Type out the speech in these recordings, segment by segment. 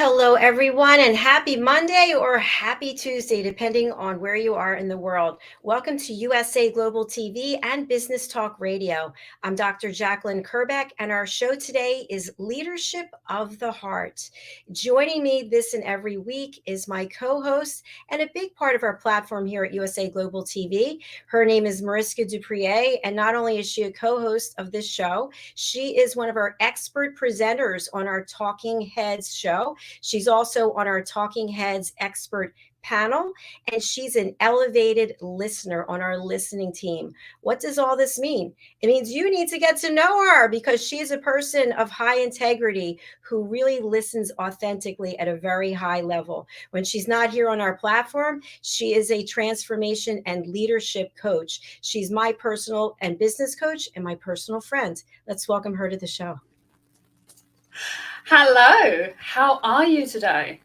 Hello, everyone, and happy Monday or happy Tuesday, depending on where you are in the world. Welcome to USA Global TV and Business Talk Radio. I'm Dr. JACALYN KERBECK, and our show today is Leadership of the Heart. Joining me this and every week is my co-host and a big part of our platform here at USA Global TV. Her name is MARISKA Duprier, and not only is she a co-host of this show, she is one of our expert presenters on our Talking Heads show. She's also on our Talking Heads expert panel, and she's an elevated listener on our listening team. What does all this mean? It means you need to get to know her because she's a person of high integrity who really listens authentically at a very high level. When she's not here on our platform, she is a transformation and leadership coach. She's my personal and business coach and my personal friend. Let's welcome her to the show. Hello, how are you today?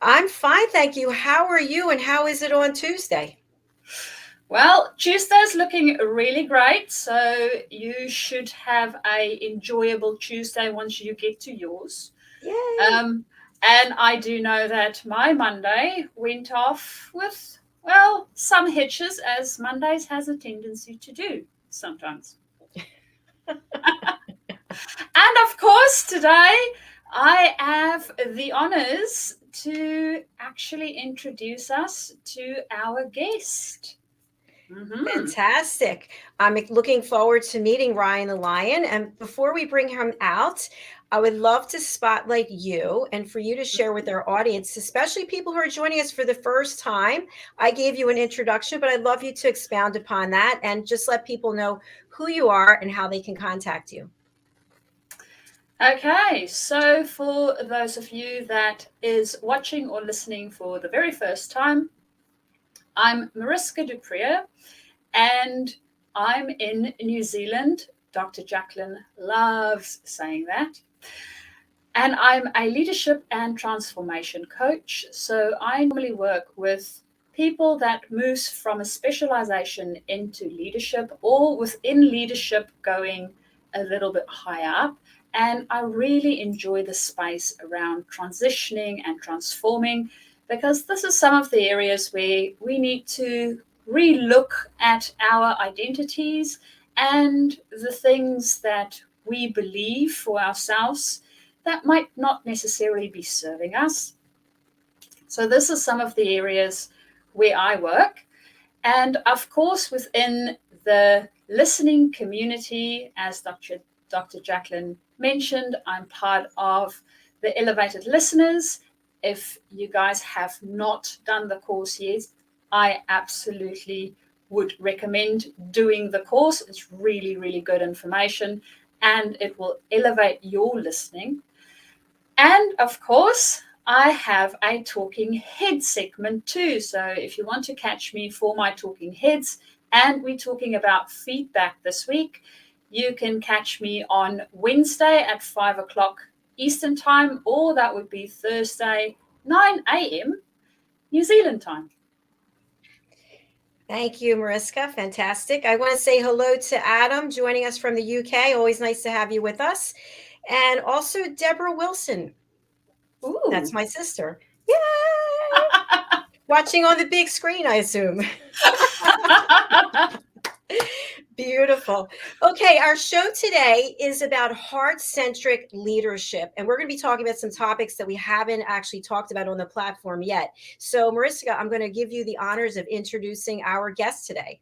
I'm fine, thank you. How are you, and how is it on Tuesday? Well, Tuesday's looking really great, so you should have an enjoyable Tuesday once you get to yours. Yay! And I do know that my Monday went off with, well, some hitches, as Mondays has a tendency to do sometimes. And of course, today I have the honors to actually introduce us to our guest. Fantastic. I'm looking forward to meeting Ryan the Lion. And before we bring him out, I would love to spotlight you and for you to share with our audience, especially people who are joining us for the first time. I gave you an introduction, but I'd love you to expound upon that and just let people know who you are and how they can contact you. Okay, so for those of you that is watching or listening for the very first time, I'm MARISKA Duprier, and I'm in New Zealand. Dr. JACALYN loves saying that. And I'm a leadership and transformation coach. So I normally work with people that moves from a specialization into leadership or within leadership going a little bit higher up. And I really enjoy the space around transitioning and transforming, because this is some of the areas where we need to relook at our identities and the things that we believe for ourselves that might not necessarily be serving us. So this is some of the areas where I work. And of course, within the listening community, as Dr. JACALYN mentioned, I'm part of the Elevated Listeners. If you guys have not done the course yet, I absolutely would recommend doing the course. It's really, really good information, and it will elevate your listening. And of course, I have a Talking Head segment too. So if you want to catch me for my Talking Heads, and we're talking about feedback this week, you can catch me on Wednesday at 5 o'clock Eastern time, or that would be Thursday, 9 a.m. New Zealand time. Thank you, MARISKA. Fantastic. I want to say hello to Adam joining us from the UK. Always nice to have you with us. And also Deborah Wilson. Ooh. That's my sister. Yay! Watching on the big screen, I assume. Beautiful. Okay, our show today is about heart-centric leadership, and we're going to be talking about some topics that we haven't actually talked about on the platform yet. So, MARISKA, I'm going to give you the honors of introducing our guest today.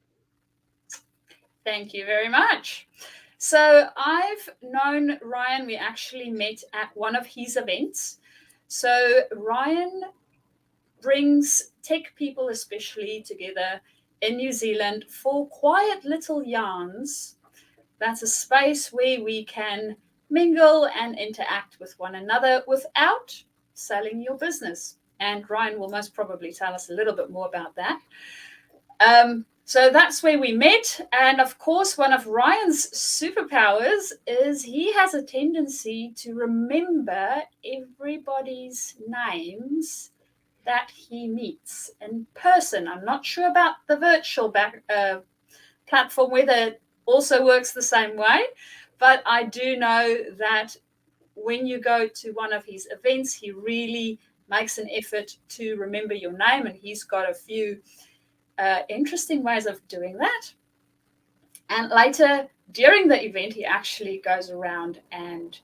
Thank you very much. So, I've known Ryan. We actually met at one of his events. So, Ryan brings tech people especially together in New Zealand for quiet little yarns. That's a space where we can mingle and interact with one another without selling your business. And Ryan will most probably tell us a little bit more about that. So that's where we met. And of course, one of Ryan's superpowers is he has a tendency to remember everybody's names that he meets in person. I'm not sure about the virtual platform, whether it also works the same way, but I do know that when you go to one of his events, he really makes an effort to remember your name, and he's got a few interesting ways of doing that. And later during the event, he actually goes around and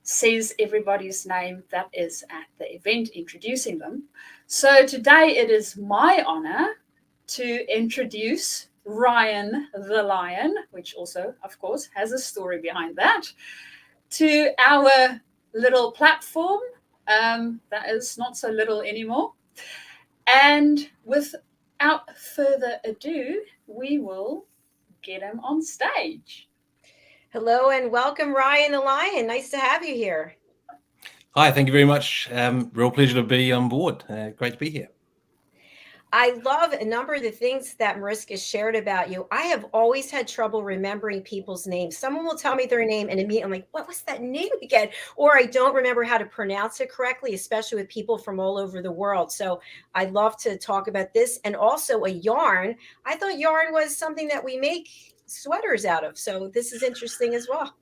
says everybody's name that is at the event, introducing them. So today it is my honor to introduce Ryan the Lion, which also, of course, has a story behind that, to our little platform that is not so little anymore. And without further ado, we will get him on stage. Hello and welcome, Ryan the Lion. Nice to have you here. Hi, thank you very much. Real pleasure to be on board. Great to be here. I love a number of the things that Mariska shared about you. I have always had trouble remembering people's names. Someone will tell me their name and immediately I'm like, what was that name again? Or I don't remember how to pronounce it correctly, especially with people from all over the world. So I'd love to talk about this. And also a yarn. I thought yarn was something that we make sweaters out of. So this is interesting as well.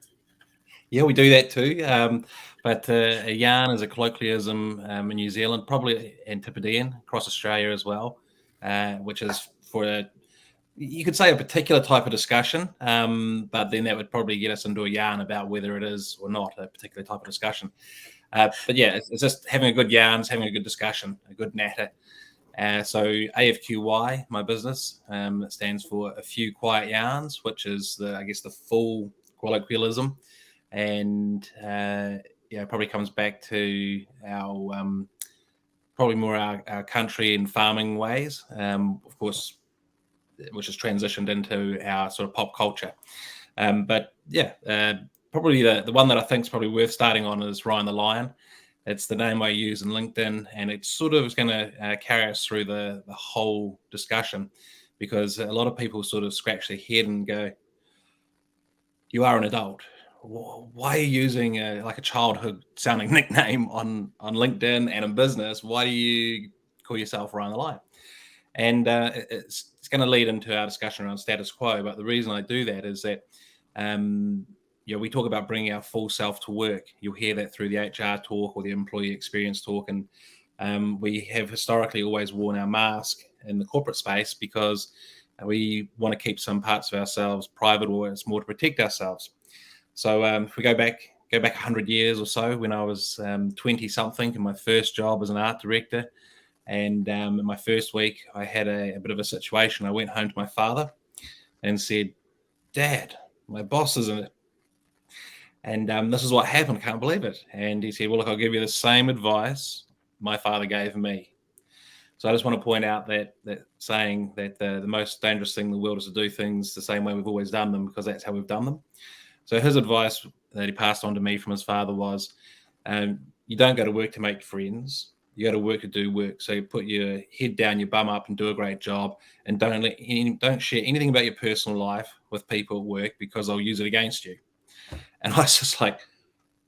Yeah, we do that too. But a yarn is a colloquialism in New Zealand, probably Antipodean across Australia as well, which is for you could say a particular type of discussion, but then that would probably get us into a yarn about whether it is or not a particular type of discussion. But yeah, it's just having a good yarn, having a good discussion, a good natter. So AFQY, my business, it stands for A Few Quiet Yarns, which is I guess the full colloquialism. And probably comes back to our probably more our country and farming ways, of course, which has transitioned into our sort of pop culture. But yeah, probably the one that I think is probably worth starting on is Ryan the Lion. It's the name I use in LinkedIn, and it sort of is going to carry us through the whole discussion, because a lot of people sort of scratch their head and go, "You are an adult. Why are you using like a childhood sounding nickname on LinkedIn and in business? Why do you call yourself Ryan the Lion?" And it's going to lead into our discussion around status quo. But the reason I do that is that we talk about bringing our full self to work. You'll hear that through the HR talk or the employee experience talk. And we have historically always worn our mask in the corporate space because we want to keep some parts of ourselves private, or it's more to protect ourselves. So if we go back 100 years or so, when I was 20 something, in my first job as an art director, and in my first week, I had a bit of a situation. I went home to my father and said, "Dad, my boss is in it, and this is what happened. I can't believe it." And he said, "Well, look, I'll give you the same advice my father gave me." So I just want to point out that saying that the most dangerous thing in the world is to do things the same way we've always done them, because that's how we've done them. So his advice that he passed on to me from his father was, you don't go to work to make friends. You go to work to do work. So you put your head down, your bum up, and do a great job. And don't share anything about your personal life with people at work, because they'll use it against you. And I was just like,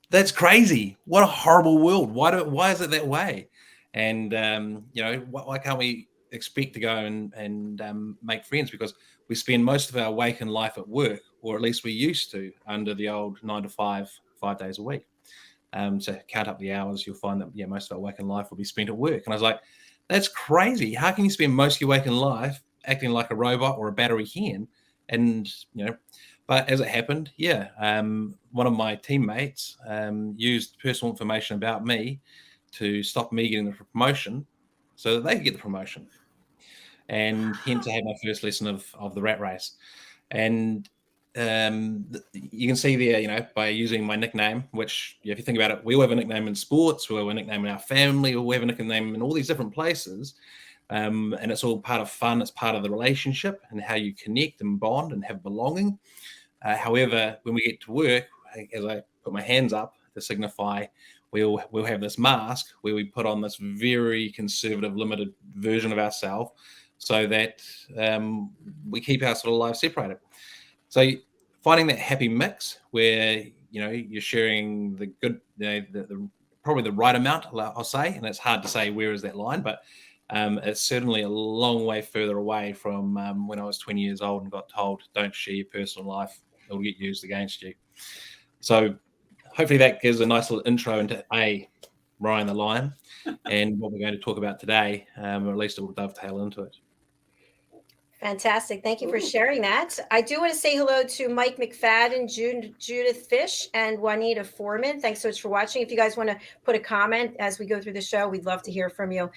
that's crazy. What a horrible world. Why is it that way? And why can't we expect to go and make friends? Because we spend most of our waking life at work, or at least we used to, under the old 9 to 5 days a week. So count up the hours, you'll find that most of our waking life will be spent at work. And I was like, that's crazy. How can you spend most of your waking life acting like a robot or a battery hen? And but as it happened, one of my teammates used personal information about me to stop me getting the promotion so that they could get the promotion. And hence I had my first lesson of the rat race. And you can see there, by using my nickname, which if you think about it, we all have a nickname in sports, we all have a nickname in our family, we have a nickname in all these different places. And it's all part of fun. It's part of the relationship and how you connect and bond and have belonging. However, when we get to work, as I put my hands up to signify, we'll have this mask where we put on this very conservative, limited version of ourselves, so that we keep our sort of lives separated. So finding that happy mix where you're sharing the good, the probably the right amount, I'll say, and it's hard to say where is that line, but it's certainly a long way further away from when I was 20 years old and got told, don't share your personal life, it'll get used against you. So hopefully that gives a nice little intro into Ryan the Lion and what we're going to talk about today, or at least it will dovetail into it. Fantastic. Thank you for sharing that. I do want to say hello to Mike McFadden, Judith Fish, and Juanita Foreman. Thanks so much for watching. If you guys want to put a comment as we go through the show, we'd love to hear from you.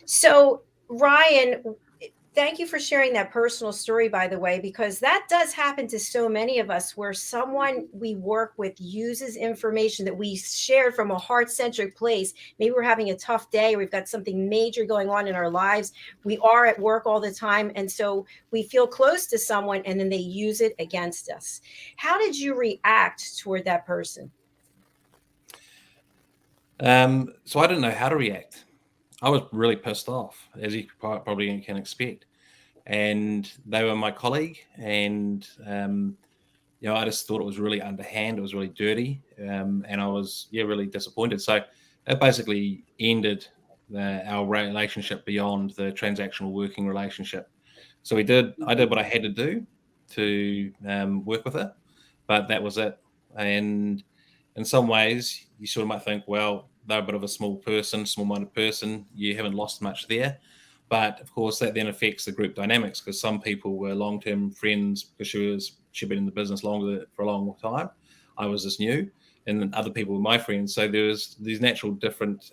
So, Ryan, thank you for sharing that personal story, by the way, because that does happen to so many of us where someone we work with uses information that we shared from a heart-centric place. Maybe we're having a tough day, or we've got something major going on in our lives. We are at work all the time. And so we feel close to someone and then they use it against us. How did you react toward that person? So I didn't know how to react. I was really pissed off, as you probably can expect. And they were my colleague, and I just thought it was really underhand. It was really dirty, and I was really disappointed. So it basically ended our relationship beyond the transactional working relationship. So I did what I had to do to work with it, but that was it. And in some ways, you sort of might think, well, they're a bit of a small-minded person. You haven't lost much there. But of course, that then affects the group dynamics, because some people were long-term friends because she'd been in the business for a long time. I was just new, and then other people were my friends. So there was these natural different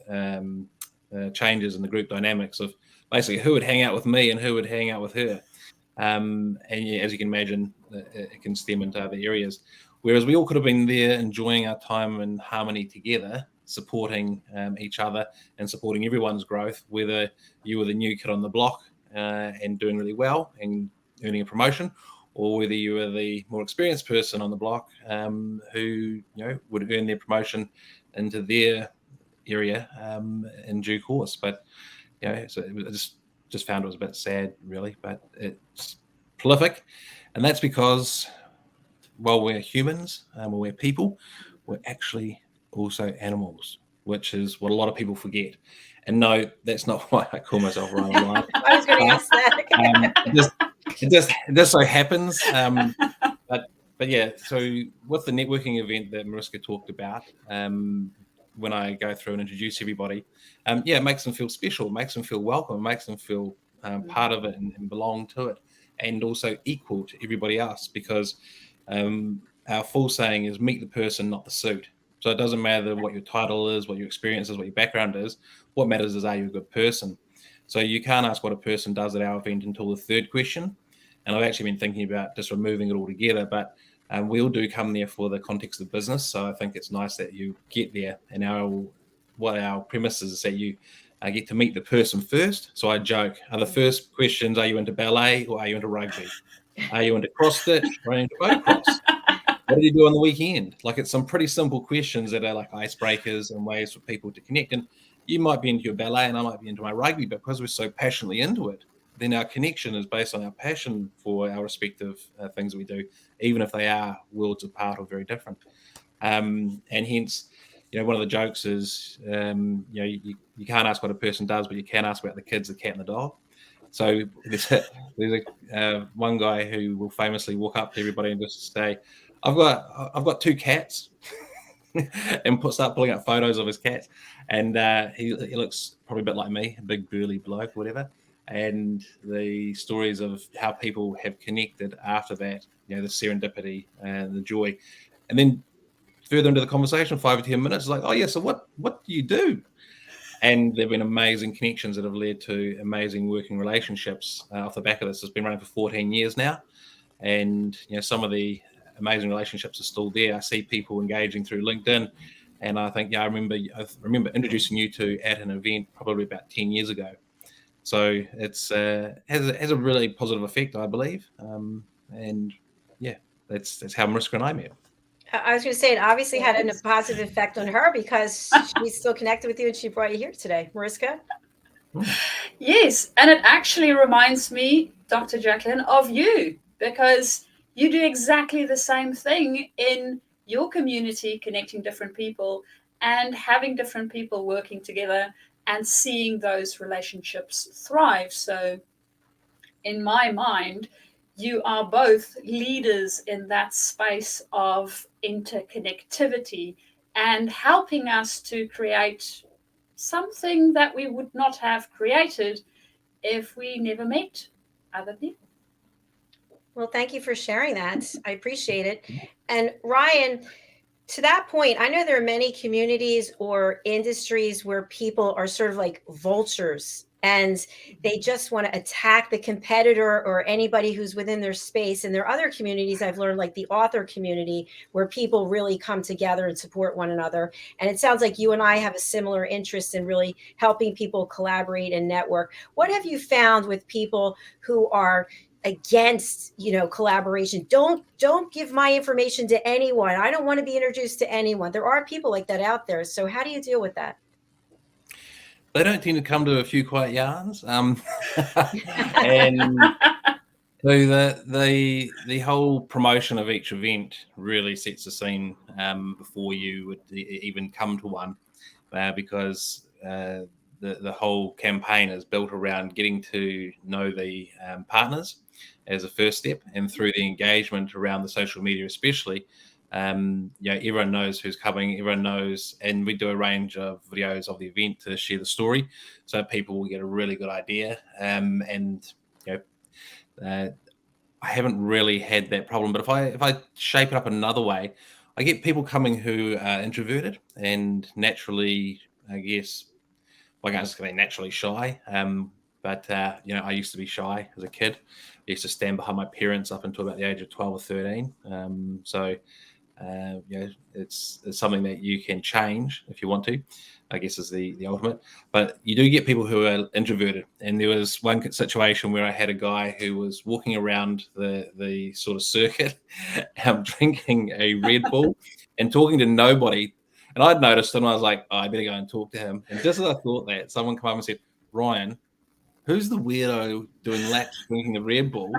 changes in the group dynamics of basically who would hang out with me and who would hang out with her. And as you can imagine, it can stem into other areas. Whereas we all could have been there enjoying our time in harmony together, supporting each other and supporting everyone's growth, whether you were the new kid on the block and doing really well and earning a promotion, or whether you were the more experienced person on the block who would earn their promotion into their area in due course. But so I just found it was a bit sad, really, but it's prolific, and that's because while we're humans, we're people, we're actually also animals, which is what a lot of people forget. And no, that's not why I call myself Ryan the Lion. I was going to ask that. It just so happens. But yeah, so with the networking event that Mariska talked about, when I go through and introduce everybody, it makes them feel special, makes them feel welcome, makes them feel part of it and belong to it, and also equal to everybody else, because our full saying is meet the person, not the suit. So it doesn't matter what your title is, what your experience is, what your background is. What matters is, are you a good person? So you can't ask what a person does at our event until the third question. And I've actually been thinking about just removing it altogether, but we all do come there for the context of business. So I think it's nice that you get there, and what our premise is that you get to meet the person first. So I joke, are the first questions, are you into ballet or are you into rugby? Are you into cross stitch or are you into motocross? What do you do on the weekend? Like, it's some pretty simple questions that are like icebreakers and ways for people to connect. And you might be into your ballet and I might be into my rugby, but because we're so passionately into it, then our connection is based on our passion for our respective things that we do, even if they are worlds apart or very different. And hence, one of the jokes is, you can't ask what a person does, but you can ask about the kids, the cat, and the dog. So there's one guy who will famously walk up to everybody and just say, I've got two cats, and start pulling out photos of his cats. And he looks probably a bit like me, a big burly bloke, whatever. And the stories of how people have connected after that, the serendipity and the joy. And then further into the conversation, 5 or 10 minutes, it's like, oh yeah, so what do you do? And there have been amazing connections that have led to amazing working relationships off the back of this. It's been running for 14 years now. And some of the amazing relationships are still there. I see people engaging through LinkedIn. And I think, I remember introducing you to at an event probably about 10 years ago. So it's has a really positive effect, I believe. And yeah, that's how Mariska and I met. I was going to say, it obviously had a positive effect on her, because she's still connected with you and she brought you here today. Mariska? Yes, and it actually reminds me, Dr. JACALYN, of you, because you do exactly the same thing in your community, connecting different people and having different people working together and seeing those relationships thrive. So in my mind, you are both leaders in that space of interconnectivity and helping us to create something that we would not have created if we never met other people. Well, thank you for sharing that. I appreciate it. And Ryan, to that point, I know there are many communities or industries where people are sort of like vultures and they just want to attack the competitor or anybody who's within their space. And there are other communities I've learned, like the author community, where people really come together and support one another. And it sounds like you and I have a similar interest in really helping people collaborate and network. What have you found with people who are against, collaboration? Don't give my information to anyone. I don't want to be introduced to anyone. There are people like that out there. So how do you deal with that? They don't tend to come to a few quiet yarns, and so the whole promotion of each event really sets the scene before you would even come to one, because the whole campaign is built around getting to know the partners as a first step, and through the engagement around the social media especially, everyone knows who's coming, everyone knows, and we do a range of videos of the event to share the story so people will get a really good idea. I haven't really had that problem, but if I shape it up another way, I get people coming who are introverted and naturally, I guess, I can't say naturally shy, but I used to be shy as a kid. I used to stand behind my parents up until about the age of 12 or 13. It's something that you can change if you want to, I guess, is the ultimate. But you do get people who are introverted. And there was one situation where I had a guy who was walking around the sort of circuit, drinking a Red Bull and talking to nobody. And I'd noticed and I was like, I better go and talk to him. And just as I thought that, someone came up and said, Ryan, who's the weirdo doing laps drinking a Red Bull?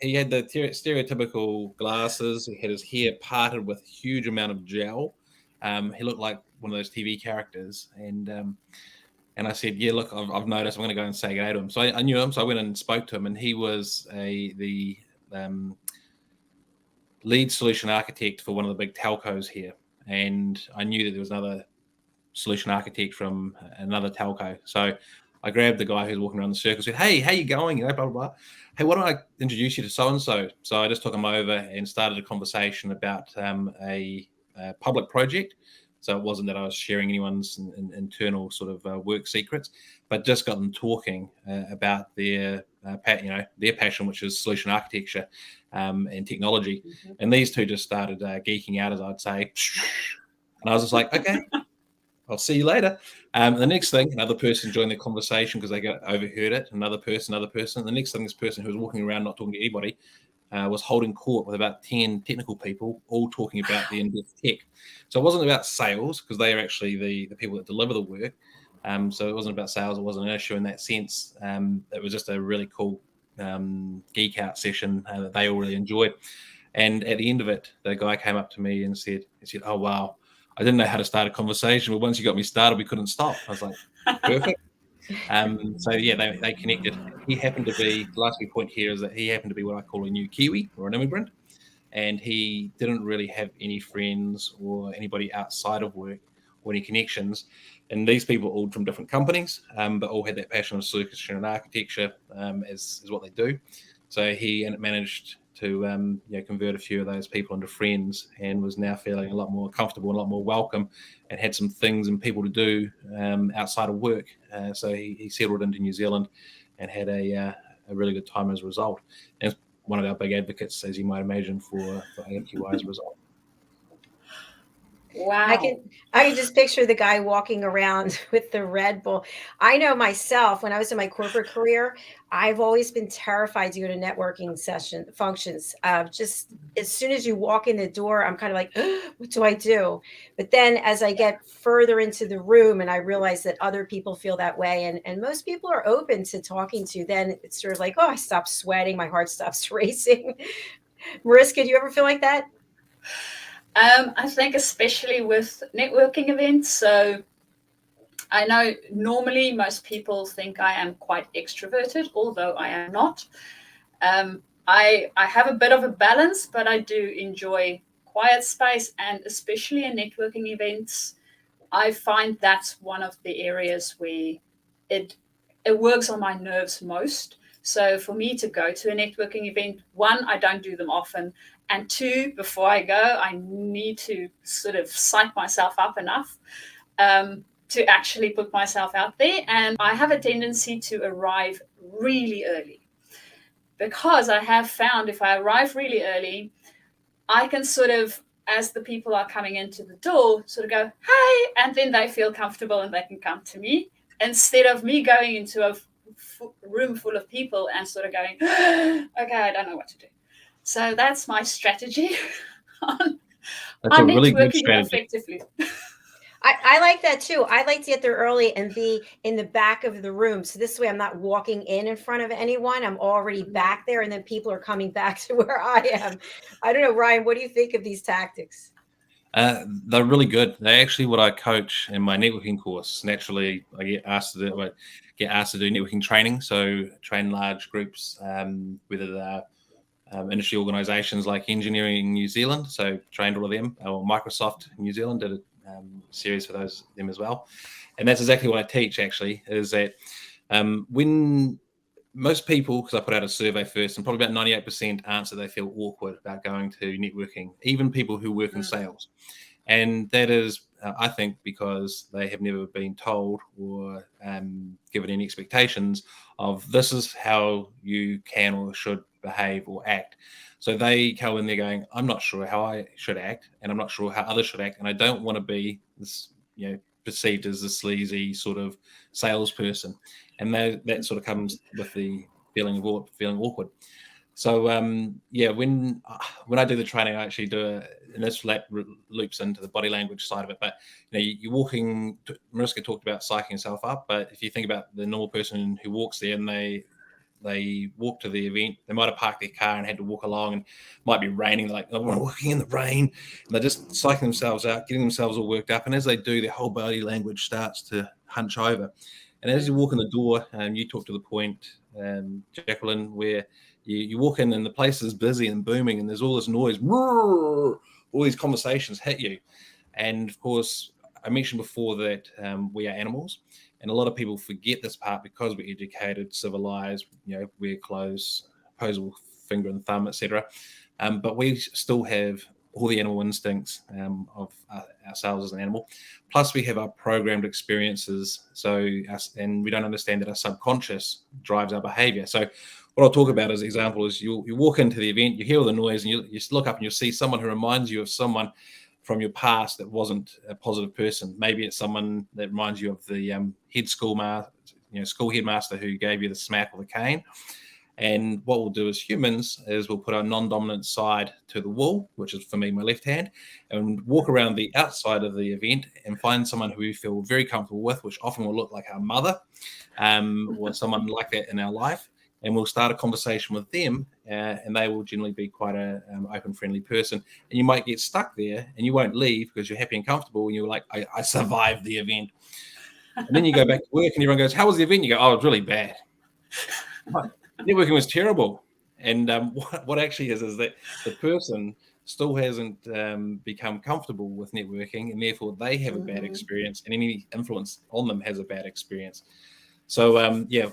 And he had the stereotypical glasses. He had his hair parted with a huge amount of gel. He looked like one of those TV characters. And I said, yeah, look, I've noticed. I'm going to go and say good day to him. So I knew him. So I went and spoke to him. And he was the lead solution architect for one of the big telcos here. And I knew that there was another solution architect from another telco. So I grabbed the guy who's walking around the circle, said, hey, how you going? Blah, blah, blah. Hey, why don't I introduce you to so-and-so? So I just took him over and started a conversation about a public project. So it wasn't that I was sharing anyone's internal sort of work secrets, but just got them talking about their passion, which is solution architecture and technology. Mm-hmm. And these two just started geeking out, as I'd say. And I was just like, okay, I'll see you later. The next thing, another person joined the conversation because they overheard it. Another person. The next thing, this person who was walking around not talking to anybody was holding court with about 10 technical people, all talking about the in-depth tech. So it wasn't about sales because they are actually the people that deliver the work. So it wasn't about sales. It wasn't an issue in that sense. It was just a really cool geek out session that they all really enjoyed. And at the end of it, the guy came up to me and said, oh, wow, I didn't know how to start a conversation, but once you got me started, we couldn't stop. I was like, perfect. So yeah, they connected. He happened to be, the last big point here is that he happened to be what I call a new Kiwi or an immigrant. And he didn't really have any friends or anybody outside of work or any connections. And these people all from different companies, but all had that passion of solution and architecture as what they do. So he managed to convert a few of those people into friends and was now feeling a lot more comfortable and a lot more welcome and had some things and people to do outside of work. So he settled into New Zealand and had a really good time as a result. And it's one of our big advocates, as you might imagine, for AFQY as a result. Wow. I can just picture the guy walking around with the Red Bull. I know myself, when I was in my corporate career, I've always been terrified to go to networking functions. Just as soon as you walk in the door, I'm kind of like, what do I do? But then as I get further into the room and I realize that other people feel that way, and most people are open to talking to, then it's sort of like, I stop sweating, my heart stops racing. Mariska, do you ever feel like that? I think especially with networking events. So I know normally most people think I am quite extroverted, although I am not. I have a bit of a balance, but I do enjoy quiet space, and especially in networking events, I find that's one of the areas where it works on my nerves most. So for me to go to a networking event, one, I don't do them often, and two, before I go, I need to sort of psych myself up enough to actually put myself out there. And I have a tendency to arrive really early, because I have found if I arrive really early, I can sort of, as the people are coming into the door, sort of go, hey, and then they feel comfortable and they can come to me, instead of me going into a room full of people and sort of going, okay, I don't know what to do. So that's my strategy on That's a really good networking strategy. effectively. I like that too. I like to get there early and be in the back of the room. So this way I'm not walking in front of anyone. I'm already back there, and then people are coming back to where I am. I don't know, Ryan, what do you think of these tactics? They're really good. They're actually what I coach in my networking course. Naturally, I get asked to do networking training. So train large groups, whether they're industry organisations like Engineering New Zealand. So trained all of them, or Microsoft New Zealand did a series for them as well. And that's exactly what I teach. Actually, is that when most people, because I put out a survey first, and probably about 98% answer they feel awkward about going to networking, even people who work in sales. And that is, I think, because they have never been told or given any expectations of this is how you can or should behave or act. So they go in there going, I'm not sure how I should act, and I'm not sure how others should act, and I don't want to be this, perceived as a sleazy sort of salesperson. And that sort of comes with the feeling awkward. So when I do the training, I actually do and this loops into the body language side of it. But you're walking. Mariska talked about psyching yourself up, but if you think about the normal person who walks there and they walk to the event, they might have parked their car and had to walk along, and it might be raining. They're like, oh, we're walking in the rain, and they're just psyching themselves out, getting themselves all worked up. And as they do, their whole body language starts to hunch over. And as you walk in the door, you talk to the point, JACALYN, where you walk in and the place is busy and booming, and there's all this noise, all these conversations hit you. And of course, I mentioned before that we are animals, and a lot of people forget this part because we're educated, civilized, wear clothes, opposable finger and thumb, etc. But we still have all the animal instincts of ourselves as an animal. Plus, we have our programmed experiences. And we don't understand that our subconscious drives our behavior. So what I'll talk about as an example is you walk into the event, you hear all the noise, and you look up and you'll see someone who reminds you of someone from your past that wasn't a positive person. Maybe it's someone that reminds you of the school headmaster who gave you the smack or the cane. And what we'll do as humans is we'll put our non-dominant side to the wall, which is for me my left hand, and walk around the outside of the event and find someone who we feel very comfortable with, which often will look like our mother or someone like that in our life. And we'll start a conversation with them, and they will generally be quite a open, friendly person. And you might get stuck there, and you won't leave because you're happy and comfortable, and you're like, I survived the event. And then you go back to work, and everyone goes, how was the event? You go, oh, it was really bad. Networking was terrible. And what actually is that the person still hasn't become comfortable with networking, and therefore they have a bad experience, and any influence on them has a bad experience. So,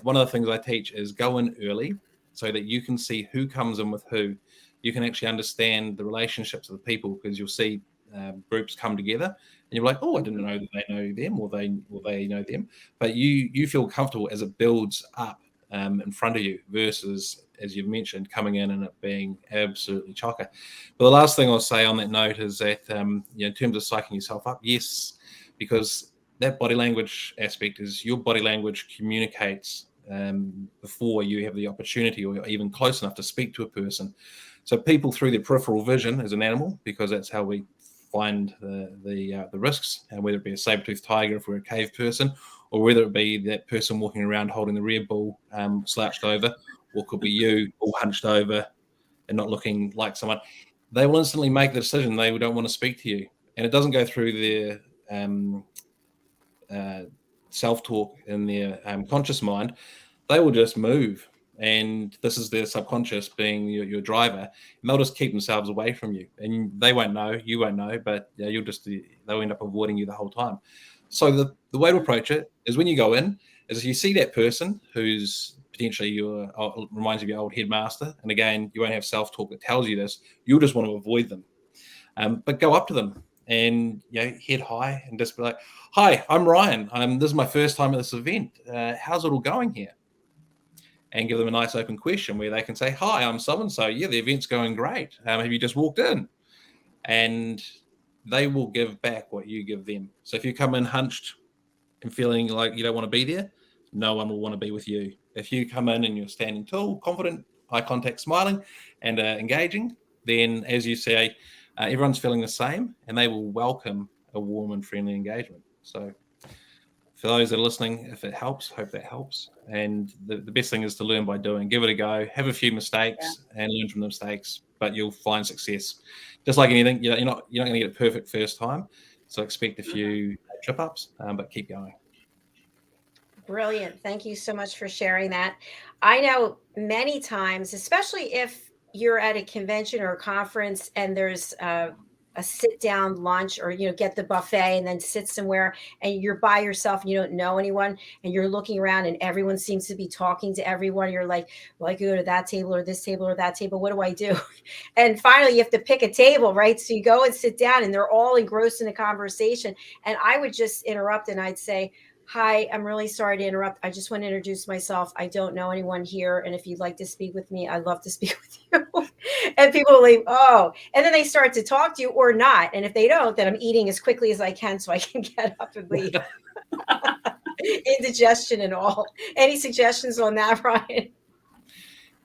one of the things I teach is go in early so that you can see who comes in with who. You can actually understand the relationships of the people, because you'll see groups come together and you're like, oh, I didn't know that they know them or they know them. But you feel comfortable as it builds up in front of you versus, as you've mentioned, coming in and it being absolutely chocker. But the last thing I'll say on that note is that, in terms of psyching yourself up, yes, because that body language aspect is your body language communicates before you have the opportunity or you're even close enough to speak to a person. So people, through their peripheral vision as an animal, because that's how we find the risks, and whether it be a saber-toothed tiger if we're a cave person, or whether it be that person walking around holding the Red Bull slouched over, or could be you all hunched over and not looking like someone, they will instantly make the decision they don't want to speak to you. And it doesn't go through their self-talk in their conscious mind. They will just move. and this is their subconscious being your driver, and they'll just keep themselves away from you, and they won't know, you won't know, but they'll end up avoiding you the whole time. So the way to approach it is when you go in, is if you see that person who's potentially reminds you of your old headmaster, and again, you won't have self-talk that tells you this, you'll just want to avoid them. But go up to them and head high and just be like, "Hi, I'm Ryan. This is my first time at this event. How's it all going here?" And give them a nice open question where they can say, "Hi, I'm so-and-so. Yeah, the event's going great. Have you just walked in?" And they will give back what you give them. So if you come in hunched and feeling like you don't want to be there, no one will want to be with you. If you come in and you're standing tall, confident, eye contact, smiling, and engaging, then as you say, everyone's feeling the same, and they will welcome a warm and friendly engagement. So for those that are listening, if it helps, hope that helps. And the best thing is to learn by doing. Give it a go. Have a few mistakes and learn from the mistakes, but you'll find success. Just like anything, you're not going to get it perfect first time. So expect a few trip ups, but keep going. Brilliant. Thank you so much for sharing that. I know many times, especially if you're at a convention or a conference and there's a sit down lunch, or get the buffet and then sit somewhere and you're by yourself and you don't know anyone and you're looking around and everyone seems to be talking to everyone. You're like, well, I could go to that table or this table or that table. What do I do? And finally you have to pick a table, right? So you go and sit down and they're all engrossed in a conversation. And I would just interrupt and I'd say, "Hi, I'm really sorry to interrupt. I just want to introduce myself. I don't know anyone here. And if you'd like to speak with me, I'd love to speak with you." And people will leave, "Oh," and then they start to talk to you or not. And if they don't, then I'm eating as quickly as I can so I can get up and leave. Indigestion and all. Any suggestions on that, Ryan?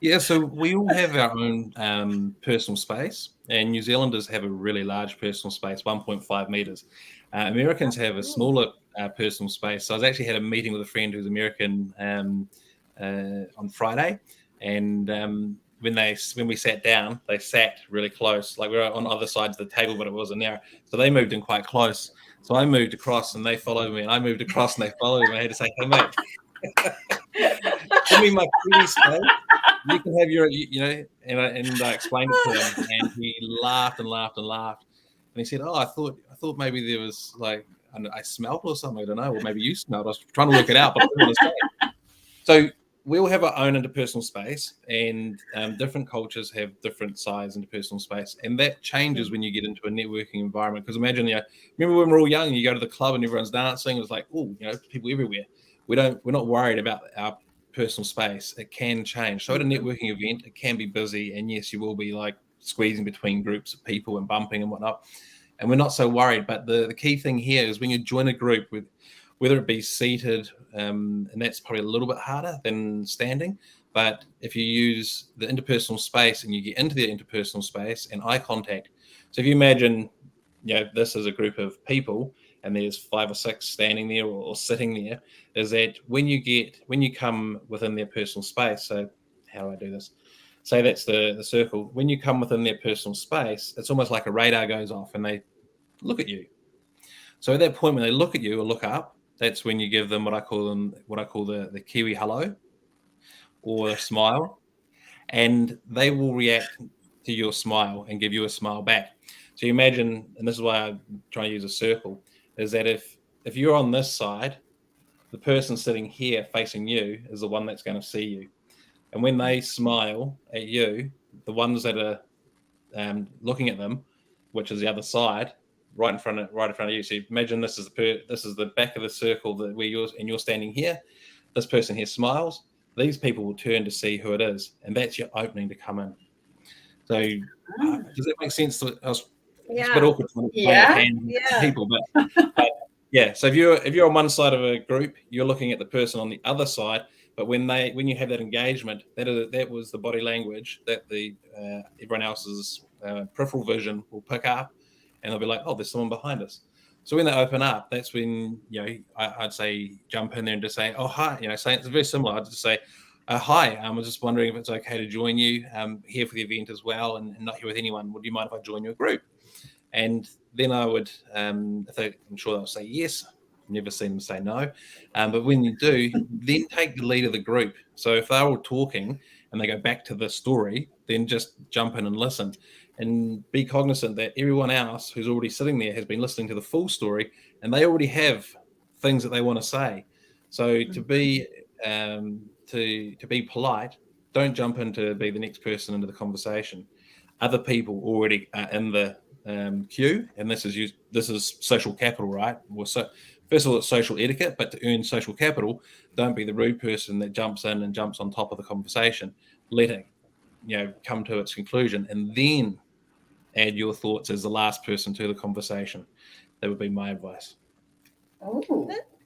Yeah, so we all have our own personal space, and New Zealanders have a really large personal space, 1.5 meters. Americans have a smaller personal space. So I actually had a meeting with a friend who's American on Friday, and when we sat down, they sat really close, like we were on other sides of the table, but it wasn't there. So they moved in quite close. So I moved across, and they followed me, and I moved across, and they followed me. I had to say, "Hey, mate, give me my free space. You can have your," and I explained it to him, and he laughed and laughed and laughed. And he said, "Oh, I thought maybe there was like I smelled or something. I don't know, or maybe you smelled. I was trying to work it out, but I didn't want to say." So we all have our own interpersonal space, and different cultures have different size interpersonal space, and that changes when you get into a networking environment. Because imagine, remember when we're all young, you go to the club and everyone's dancing. It's like, oh, people everywhere. We're not worried about our personal space. It can change. So at a networking event, it can be busy, and yes, you will be like squeezing between groups of people and bumping and whatnot, and we're not so worried. But the key thing here is when you join a group, with whether it be seated, and that's probably a little bit harder than standing, but if you use the interpersonal space and you get into the interpersonal space and eye contact. So if you imagine this is a group of people and there's 5 or 6 standing there or sitting there, is that when you come within their personal space. So how do I do this? Say that's the circle. When you come within their personal space, it's almost like a radar goes off and they look at you. So at that point, when they look at you or look up, that's when you give them what I call the Kiwi hello or a smile, and they will react to your smile and give you a smile back. So you imagine, and this is why I'm trying to use a circle, is that if you're on this side, the person sitting here facing you is the one that's going to see you. And when they smile at you, the ones that are looking at them, which is the other side, right in front of you. So imagine this is the back of the circle where you're standing here. This person here smiles. These people will turn to see who it is, and that's your opening to come in. So does that make sense? It's a bit awkward to people, but yeah. So if you're on one side of a group, you're looking at the person on the other side. But when you have that engagement, that was the body language that everyone else's peripheral vision will pick up, and they'll be like, "Oh, there's someone behind us." So when they open up, that's when I'd say jump in there and just say, "Oh, hi." Say it's very similar. I'd just say, "Hi, I was just wondering if it's okay to join you here for the event as well, and not here with anyone. Would you mind if I join your group?" And then I would, I'm sure they'll say yes. never seen them say no. But when you do, then take the lead of the group. So if they're all talking and they go back to the story, then just jump in and listen. And be cognizant that everyone else who's already sitting there has been listening to the full story, and they already have things that they want to say. So to be polite, don't jump in to be the next person into the conversation. Other people already are in the queue, and this is social capital, right? Well, so first of all, it's social etiquette, but to earn social capital, don't be the rude person that jumps in and jumps on top of the conversation. Let it, come to its conclusion, and then add your thoughts as the last person to the conversation. That would be my advice. Oh,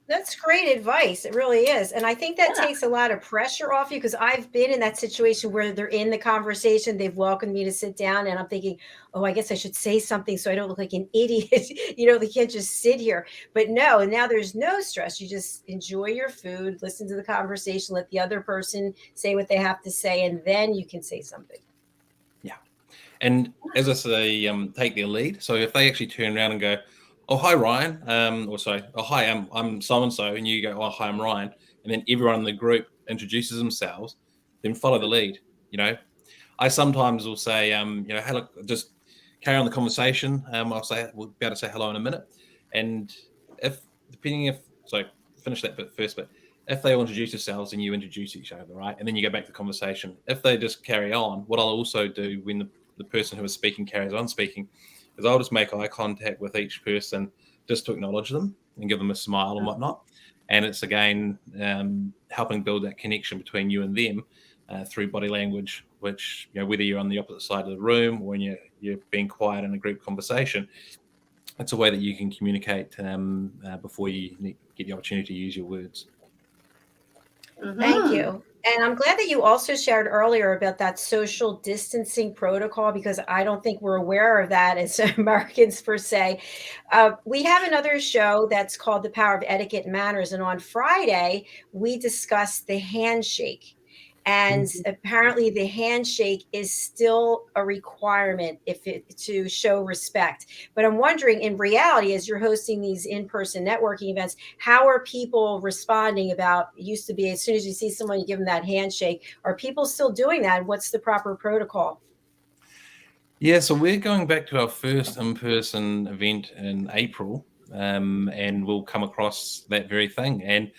That's great advice. It really is. And I think that takes a lot of pressure off you, because I've been in that situation where they're in the conversation. They've welcomed me to sit down, and I'm thinking, oh, I guess I should say something so I don't look like an idiot. They can't just sit here. But no, now there's no stress. You just enjoy your food, listen to the conversation, let the other person say what they have to say, and then you can say something. Yeah. And as I say, take their lead. So if they actually turn around and go, oh, hi, Ryan. Oh, hi, I'm so-and-so. And you go, oh, hi, I'm Ryan. And then everyone in the group introduces themselves, then follow the lead. I sometimes will say, hey, look, just carry on the conversation. I'll say, we'll be able to say hello in a minute. And finish that bit first, but if they all introduce themselves, then you introduce each other, right? And then you go back to the conversation. If they just carry on, what I'll also do when the person who is speaking carries on speaking, is I'll just make eye contact with each person just to acknowledge them and give them a smile and whatnot. And it's, again, helping build that connection between you and them through body language, which, whether you're on the opposite side of the room or when you're being quiet in a group conversation, it's a way that you can communicate before you get the opportunity to use your words. Thank you. And I'm glad that you also shared earlier about that social distancing protocol, because I don't think we're aware of that as Americans per se. We have another show that's called The Power of Etiquette and Manners. And on Friday, we discussed the handshake. And apparently the handshake is still a requirement to show respect. But I'm wondering, in reality, as you're hosting these in-person networking events, how are people responding about, it used to be as soon as you see someone, you give them that handshake. Are people still doing that? What's the proper protocol? Yeah, so we're going back to our first in-person event in April, and we'll come across that very thing. And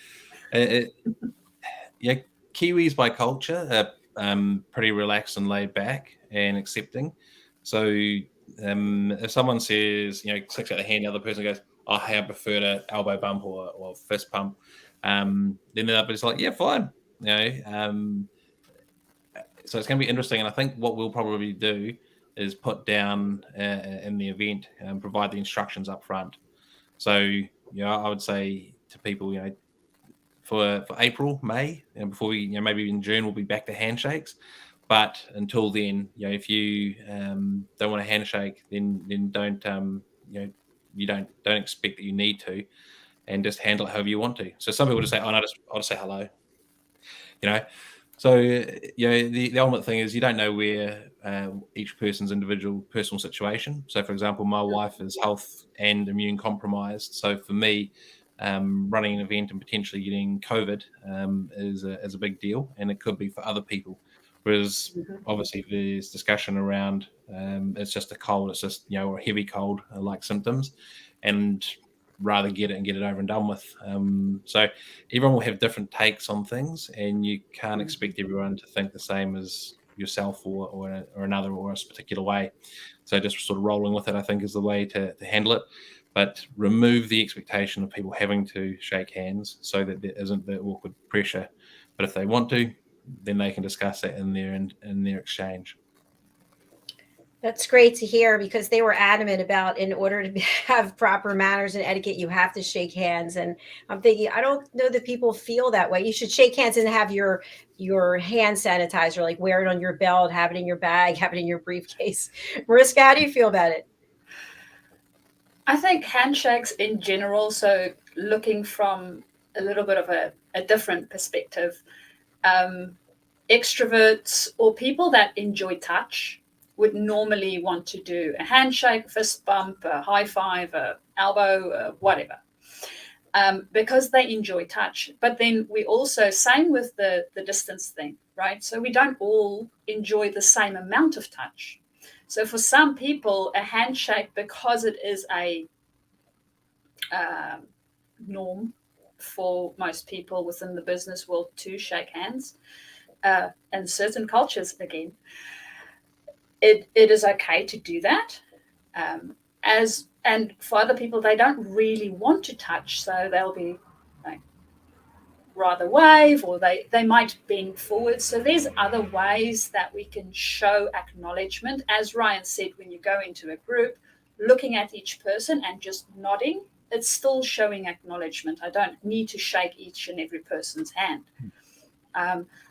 Kiwis by culture are pretty relaxed and laid back and accepting. So if someone says, sticks out the hand, the other person goes, oh, hey, I prefer to elbow bump or fist pump, then the other person's like, yeah, fine. So it's going to be interesting. And I think what we'll probably do is put down in the event and provide the instructions up front. So, I would say to people, for April, May, and before we, maybe in June, we'll be back to handshakes. But until then, if you don't want a handshake, then don't you don't expect that you need to, and just handle it however you want to. So some people just say, oh no, I'll just say hello. So the ultimate thing is you don't know where each person's individual personal situation. So for example, my wife is health and immune compromised. So for me, running an event and potentially getting COVID is a big deal, and it could be for other people. Whereas obviously there's discussion around it's just a cold, it's just a heavy cold like symptoms, and rather get it over and done with. So everyone will have different takes on things, and you can't expect everyone to think the same as yourself or another or a particular way. So just sort of rolling with it, I think, is the way to handle it. But remove the expectation of people having to shake hands so that there isn't the awkward pressure. But if they want to, then they can discuss that in their exchange. That's great to hear, because they were adamant about, in order to have proper manners and etiquette, you have to shake hands. And I'm thinking, I don't know that people feel that way. You should shake hands and have your hand sanitizer, like wear it on your belt, have it in your bag, have it in your briefcase. Mariska, how do you feel about it? I think handshakes in general, so looking from a little bit of a different perspective, extroverts or people that enjoy touch would normally want to do a handshake, fist bump, a high five, a elbow, whatever. because they enjoy touch. But then we also, same with the distance thing, right? So we don't all enjoy the same amount of touch. So for some people, a handshake, because it is a norm for most people within the business world to shake hands, and certain cultures, again, it is okay to do that. And for other people, they don't really want to touch, so they'll be like, rather wave, or they might bend forward. So there's other ways that we can show acknowledgement. As Ryan said, when you go into a group, looking at each person and just nodding, it's still showing acknowledgement. I don't need to shake each and every person's hand.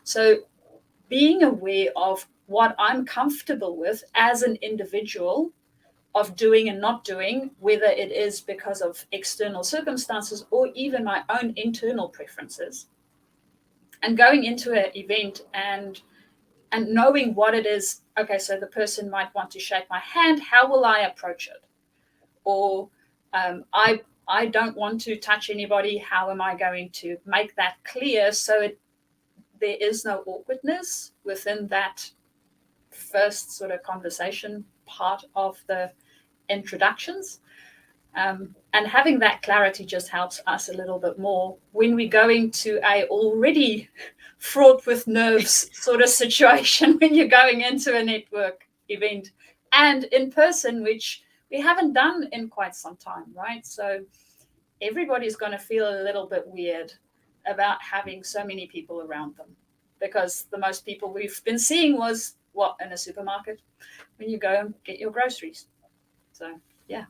So being aware of what I'm comfortable with as an individual, of doing and not doing, whether it is because of external circumstances or even my own internal preferences, and going into an event and knowing what it is. Okay, so the person might want to shake my hand. How will I approach it? Or I don't want to touch anybody. How am I going to make that clear so there is no awkwardness within that first sort of conversation part of the introductions? And having that clarity just helps us a little bit more when we go into a already fraught with nerves sort of situation when you're going into a network event and in person, which we haven't done in quite some time, right? So everybody's going to feel a little bit weird about having so many people around them, because the most people we've been seeing was in a supermarket when you go and get your groceries. So Yeah.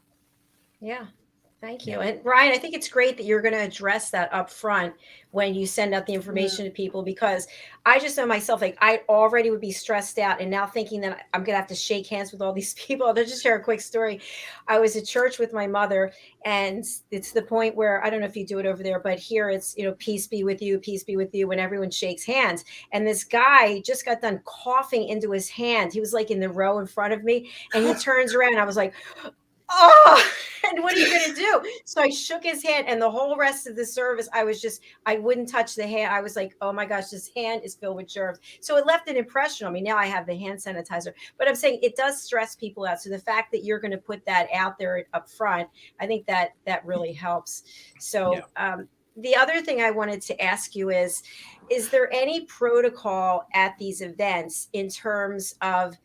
Thank you. And Ryan, I think it's great that you're going to address that up front when you send out the information to people, because I just know myself, like I already would be stressed out. And now thinking that I'm going to have to shake hands with all these people. I'll just share a quick story. I was at church with my mother, and it's the point where, I don't know if you do it over there, but here it's, peace be with you, when everyone shakes hands. And this guy just got done coughing into his hand. He was like in the row in front of me, and he turns around. I was like, oh, and what are you going to do? So I shook his hand, and the whole rest of the service, I wouldn't touch the hand. I was like, oh my gosh, this hand is filled with germs. So it left an impression on me. Now I have the hand sanitizer, but I'm saying it does stress people out. So the fact that you're going to put that out there up front, I think that really helps. So, the other thing I wanted to ask you is there any protocol at these events in terms of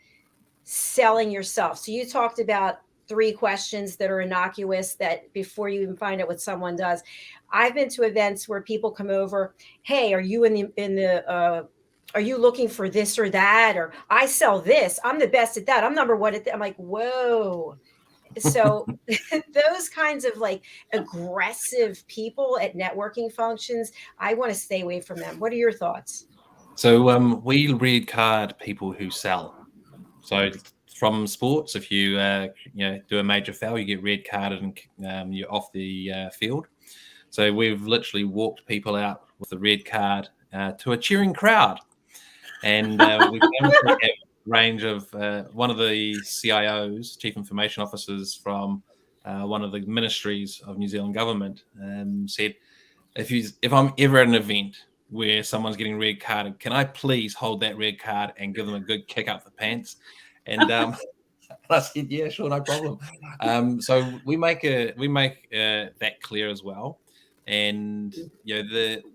selling yourself? So you talked about 3 questions that are innocuous, that before you even find out what someone does. I've been to events where people come over, hey, are you are you looking for this or that? Or I sell this, I'm the best at that, I'm number 1 at that. I'm like, whoa. So those kinds of like aggressive people at networking functions, I want to stay away from them. What are your thoughts? So we red card people who sell. So from sports, if you do a major foul, you get red carded and you're off the field. So we've literally walked people out with a red card to a cheering crowd, and we've a range of one of the CIOs, Chief Information Officers from one of the ministries of New Zealand government, said, if I'm ever at an event where someone's getting red carded, can I please hold that red card and give them a good kick up the pants? And I said, yeah, sure, no problem. So we make that clear as well. And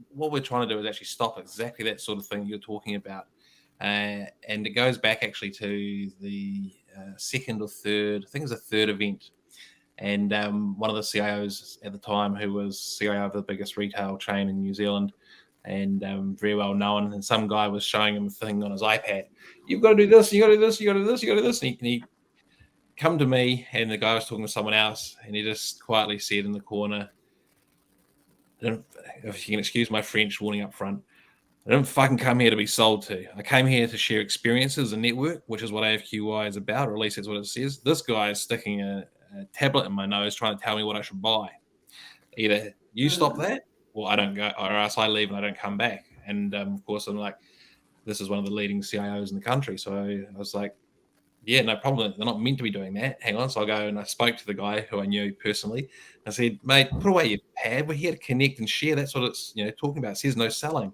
what we're trying to do is actually stop exactly that sort of thing you're talking about. And it goes back actually to the second or third, I think it was a third event. And one of the CIOs at the time, who was CIO of the biggest retail chain in New Zealand, and very well known, and some guy was showing him a thing on his iPad. You've got to do this, you got to do this, you got to do this, you got to do this. And he come to me, and the guy was talking to someone else, and he just quietly said in the corner, if you can excuse my French warning up front, I didn't fucking come here to be sold to. I came here to share experiences and network, which is what AFQY is about, or at least that's what it says. This guy is sticking a tablet in my nose trying to tell me what I should buy. Either you stop that, or I don't go, or else I leave and I don't come back. And of course, I'm like, this is one of the leading CIOs in the country. So I was like, yeah, no problem. They're not meant to be doing that. Hang on. So I go and I spoke to the guy who I knew personally. I said, mate, put away your pad. We're here to connect and share. That's what it's talking about. It says no selling.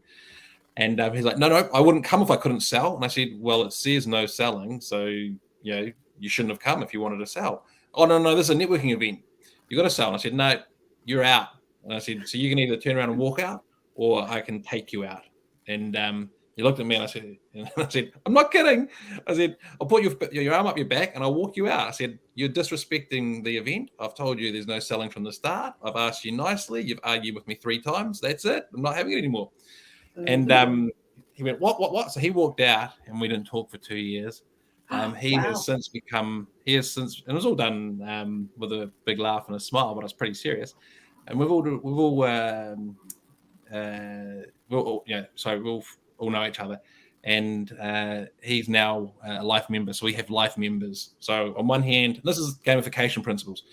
And he's like, no, I wouldn't come if I couldn't sell. And I said, well, it says no selling. So, you shouldn't have come if you wanted to sell. Oh, no, this is a networking event. You got to sell. And I said, no, you're out. And I said, so you can either turn around and walk out or I can take you out. And he looked at me and I said, I'm not kidding. I said, I'll put your arm up your back and I'll walk you out. I said, you're disrespecting the event. I've told you there's no selling from the start. I've asked you nicely. You've argued with me 3 times. That's it. I'm not having it anymore. And he went, what? So he walked out and we didn't talk for 2 years. He has since, and it was all done with a big laugh and a smile, but it's pretty serious. And we'll all know each other. And he's now a life member. So we have life members. So on one hand, this is gamification principles.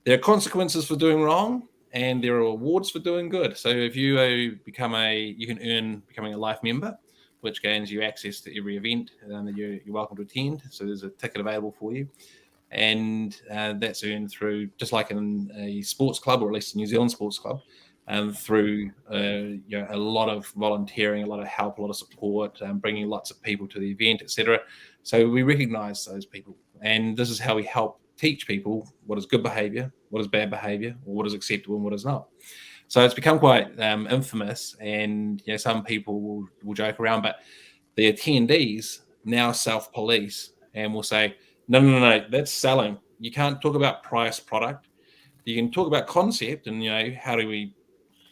There are consequences for doing wrong, and there are awards for doing good. So if you you can earn becoming a life member, which gains you access to every event that you're welcome to attend. So there's a ticket available for you. And that's earned through, just like in a sports club, or at least a New Zealand sports club, through a lot of volunteering, a lot of help, a lot of support, bringing lots of people to the event, etc. So we recognise those people. And this is how we help teach people what is good behaviour, what is bad behaviour, or what is acceptable and what is not. So it's become quite infamous, and some people will joke around, but the attendees now self-police and will say, no, that's selling. You can't talk about price, product. You can talk about concept and, how do we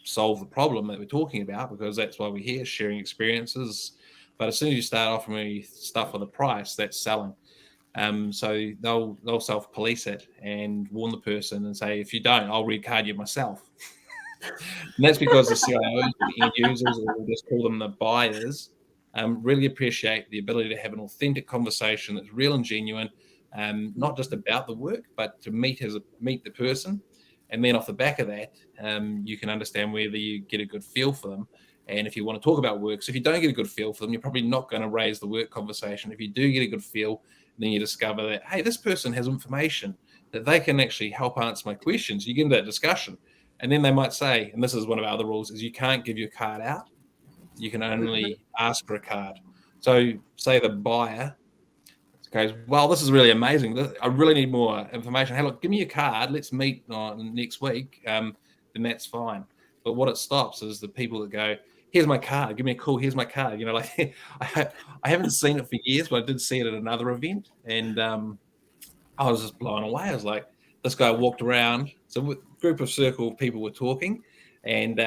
solve the problem that we're talking about, because that's why we're here, sharing experiences. But as soon as you start offering stuff for the price, that's selling. So they'll self-police it and warn the person and say, if you don't, I'll recard you myself. And that's because the CIOs, the end users, or we'll just call them the buyers, really appreciate the ability to have an authentic conversation that's real and genuine, not just about the work, but to meet the person. And then off the back of that, you can understand whether you get a good feel for them. And if you want to talk about work, so if you don't get a good feel for them, you're probably not going to raise the work conversation. If you do get a good feel, then you discover that, hey, this person has information that they can actually help answer my questions. You get into that discussion. And then they might say, and this is one of our other rules, is you can't give your card out. You can only ask for a card. So say the buyer goes, well, this is really amazing. I really need more information. Hey, look, give me your card. Let's meet next week. Then that's fine. But what it stops is the people that go, here's my card. Give me a call. Here's my card. Like I haven't seen it for years, but I did see it at another event. And I was just blown away. I was like, this guy walked around. So a group of circle of people were talking. And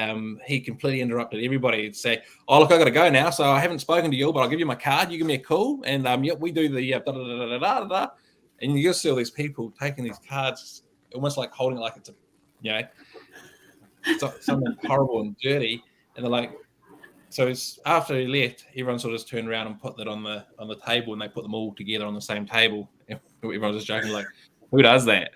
he completely interrupted everybody and say, oh, look, I got to go now. So I haven't spoken to you, but I'll give you my card. You give me a call. And yep, we do the da-da-da-da-da-da-da. And you just see all these people taking these cards, almost like holding it like it's something horrible and dirty. And they're like, so it's after he left, everyone sort of just turned around and put that on the table, and they put them all together on the same table. And everyone was just joking, like, who does that?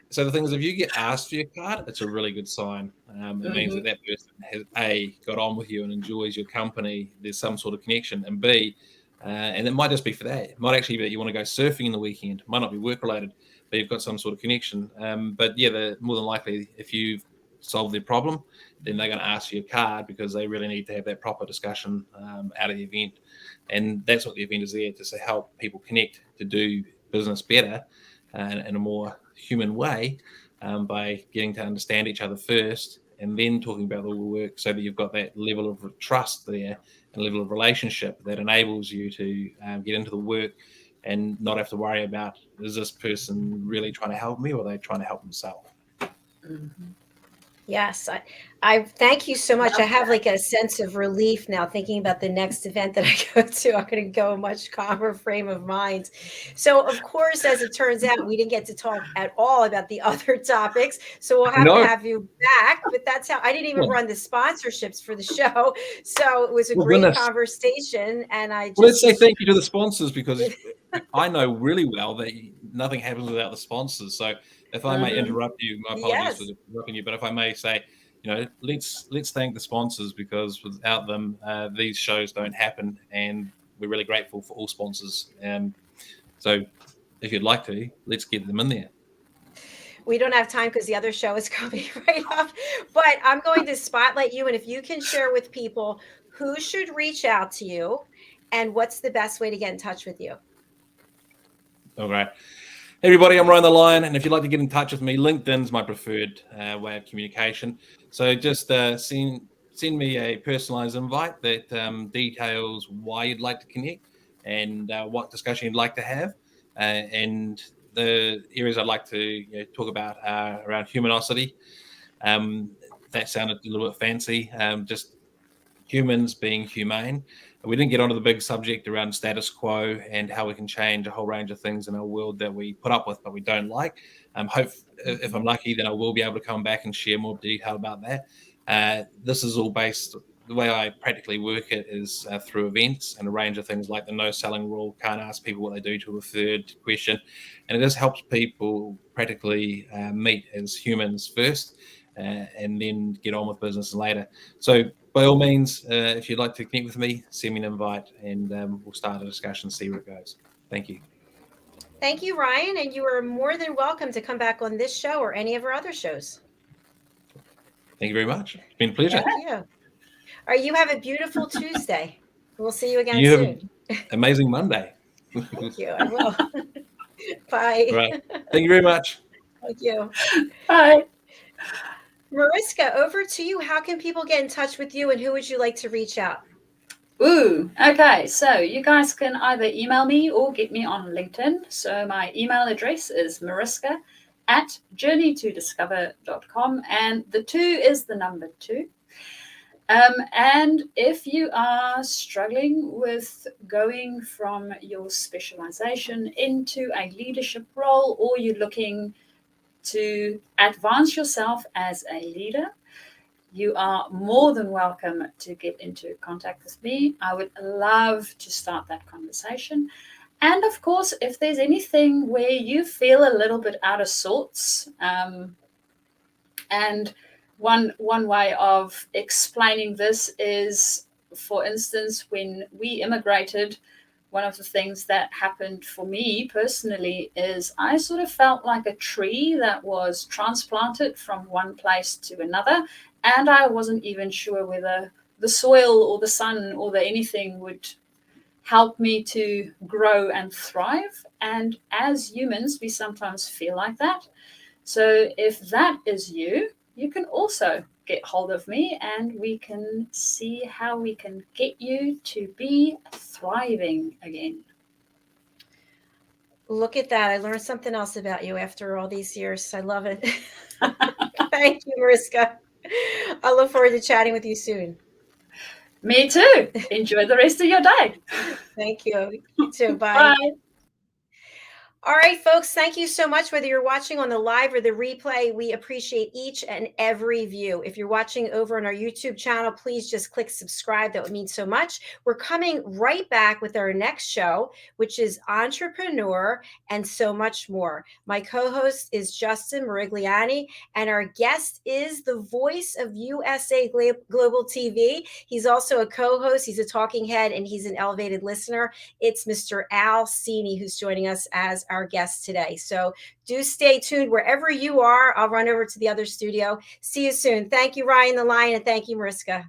So the thing is, if you get asked for your card, it's a really good sign. It means that person has got on with you and enjoys your company. There's some sort of connection, and B, and it might just be for that. It might actually be that you want to go surfing in the weekend. It might not be work related, but you've got some sort of connection. But yeah, they're more than likely, if you've solved their problem, then they're going to ask for your card because they really need to have that proper discussion out of the event. And that's what the event is there to help people connect, to do business better in a more human way, by getting to understand each other first and then talking about all the work, so that you've got that level of trust there and level of relationship that enables you to get into the work and not have to worry about, is this person really trying to help me, or are they trying to help themselves? Yes, I thank you so much. I have like a sense of relief now thinking about the next event that I go to. I'm going to go a much calmer frame of mind. So, of course, as it turns out, we didn't get to talk at all about the other topics. So we'll have to have you back. But that's how I didn't even run the sponsorships for the show. So it was a great conversation. And let's say thank you to the sponsors, because I know really well that nothing happens without the sponsors. So if I may interrupt you, my apologies for interrupting you, but if I may say, let's thank the sponsors, because without them, these shows don't happen, and we're really grateful for all sponsors. So if you'd like to, let's get them in there. We don't have time because the other show is coming right up, but I'm going to spotlight you. And if you can share with people who should reach out to you and what's the best way to get in touch with you. All right. Hey everybody, I'm Ryan the Lion, and if you'd like to get in touch with me, LinkedIn's my preferred way of communication. So just send me a personalized invite that details why you'd like to connect and what discussion you'd like to have. And the areas I'd like to talk about are around humanosity. That sounded a little bit fancy. Just humans being humane. We didn't get onto the big subject around status quo and how we can change a whole range of things in our world that we put up with but we don't like. Hope if I'm lucky, then I will be able to come back and share more detail about that. This is all based, the way I practically work it is through events and a range of things like the no selling rule, can't ask people what they do to a third question. And it just helps people practically meet as humans first and then get on with business later. So by all means, if you'd like to connect with me, send me an invite and we'll start a discussion, see where it goes. Thank you. Thank you, Ryan. And you are more than welcome to come back on this show or any of our other shows. Thank you very much. It's been a pleasure. Thank you. All right, you have a beautiful Tuesday. We'll see you again You soon. have an amazing Monday. Thank you. I will. Bye. Right. Thank you very much. Thank you. Bye. Mariska, over to you. How can people get in touch with you and who would you like to reach out? Ooh, okay. So you guys can either email me or get me on LinkedIn. So my email address is mariska@journeytodiscover.com, and the 2 is the number 2. And if you are struggling with going from your specialization into a leadership role, or you're looking to advance yourself as a leader, you are more than welcome to get into contact with me. I would love to start that conversation. And of course, if there's anything where you feel a little bit out of sorts, and one way of explaining this is, for instance, when we immigrated, one of the things that happened for me personally is I sort of felt like a tree that was transplanted from one place to another, and I wasn't even sure whether the soil or the sun or the anything would help me to grow and thrive. And as humans, we sometimes feel like that. So if that is you, you can also get hold of me and we can see how we can get you to be thriving again. Look at that. I learned something else about you after all these years. I love it. Thank you, Mariska. I look forward to chatting with you soon. Me too. Enjoy the rest of your day. Thank you. You too. Bye. Bye. All right, folks, thank you so much. Whether you're watching on the live or the replay, we appreciate each and every view. If you're watching over on our YouTube channel, please just click subscribe. That would mean so much. We're coming right back with our next show, which is Entrepreneur and so much more. My co-host is Justin Morigliani, and our guest is the voice of USA Global TV. He's also a co-host. He's a talking head, and he's an elevated listener. It's Mr. Al Sini who's joining us as our guest today. So do stay tuned wherever you are. I'll run over to the other studio. See you soon. Thank you, Ryan the Lion, and thank you, Mariska.